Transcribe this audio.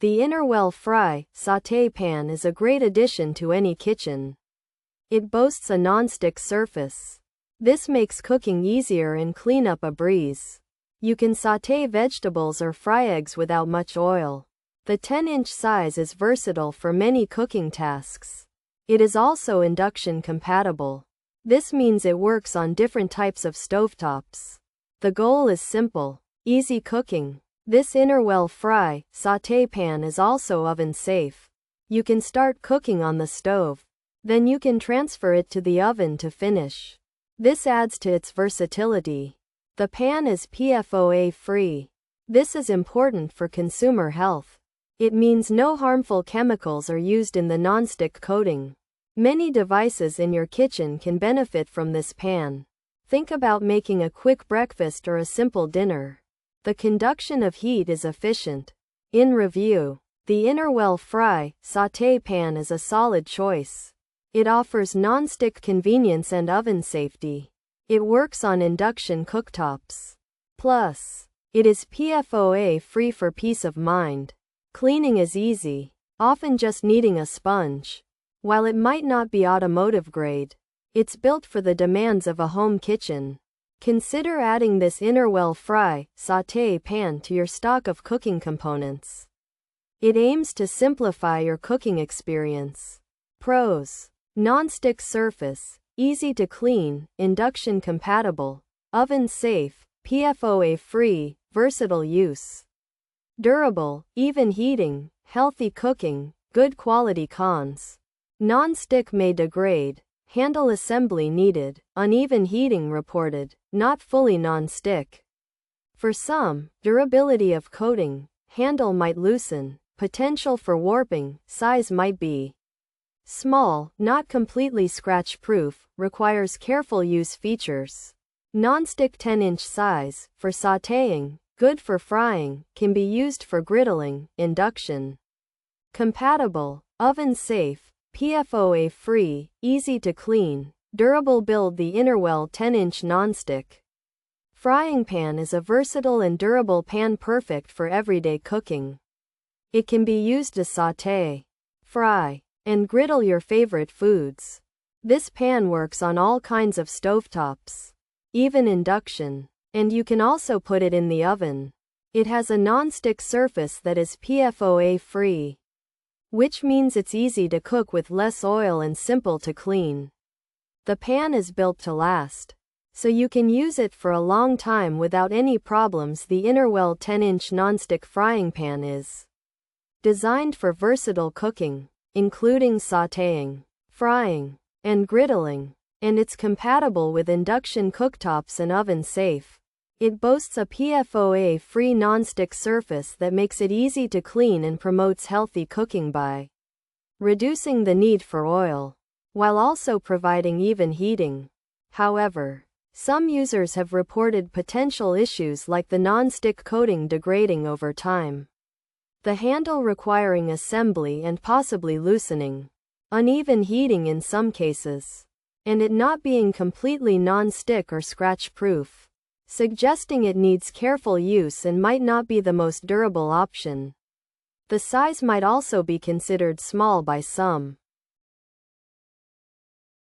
The Innerwell Fry Sauté Pan is a great addition to any kitchen. It boasts a non-stick surface. This makes cooking easier and cleanup a breeze. You can sauté vegetables or fry eggs without much oil. The 10-inch size is versatile for many cooking tasks. It is also induction compatible. This means it works on different types of stovetops. The goal is simple, easy cooking. This Innerwell Fry Sauté Pan is also oven safe. You can start cooking on the stove. Then you can transfer it to the oven to finish. This adds to its versatility. The pan is PFOA free. This is important for consumer health. It means no harmful chemicals are used in the nonstick coating. Many devices in your kitchen can benefit from this pan. Think about making a quick breakfast or a simple dinner. The conduction of heat is efficient. In review, the Innerwell Fry Sauté Pan is a solid choice. It offers non-stick convenience and oven safety. It works on induction cooktops. Plus, it is PFOA free for peace of mind. Cleaning is easy, often just needing a sponge. While it might not be automotive grade, it's built for the demands of a home kitchen. Consider adding this Innerwell Fry Sauté Pan to your stock of cooking components. It aims to simplify your cooking experience. Pros: non-stick surface, easy to clean, induction compatible, oven safe, PFOA free, versatile use. Durable, even heating, healthy cooking, good quality. Cons: non-stick may degrade, handle assembly needed, uneven heating reported, not fully non-stick. For some, durability of coating, handle might loosen, potential for warping, size might be small, not completely scratch-proof, requires careful use. Features: non-stick 10-inch size, for sautéing, good for frying, can be used for griddling, induction compatible, oven safe, PFOA free, easy to clean, durable build. The Innerwell 10-inch nonstick frying pan is a versatile and durable pan perfect for everyday cooking. It can be used to sauté, fry, and griddle your favorite foods. This pan works on all kinds of stovetops, even induction, and you can also put it in the oven. It has a non-stick surface that is PFOA free, which means it's easy to cook with less oil and simple to clean. The pan is built to last, so you can use it for a long time without any problems. The Innerwell 10-inch nonstick frying pan is designed for versatile cooking, including sautéing, frying, and griddling, and it's compatible with induction cooktops and oven safe. It boasts a PFOA-free non-stick surface that makes it easy to clean and promotes healthy cooking by reducing the need for oil, while also providing even heating. However, some users have reported potential issues like the non-stick coating degrading over time, the handle requiring assembly and possibly loosening, uneven heating in some cases, and it not being completely non-stick or scratch-proof, suggesting it needs careful use and might not be the most durable option. The size might also be considered small by some.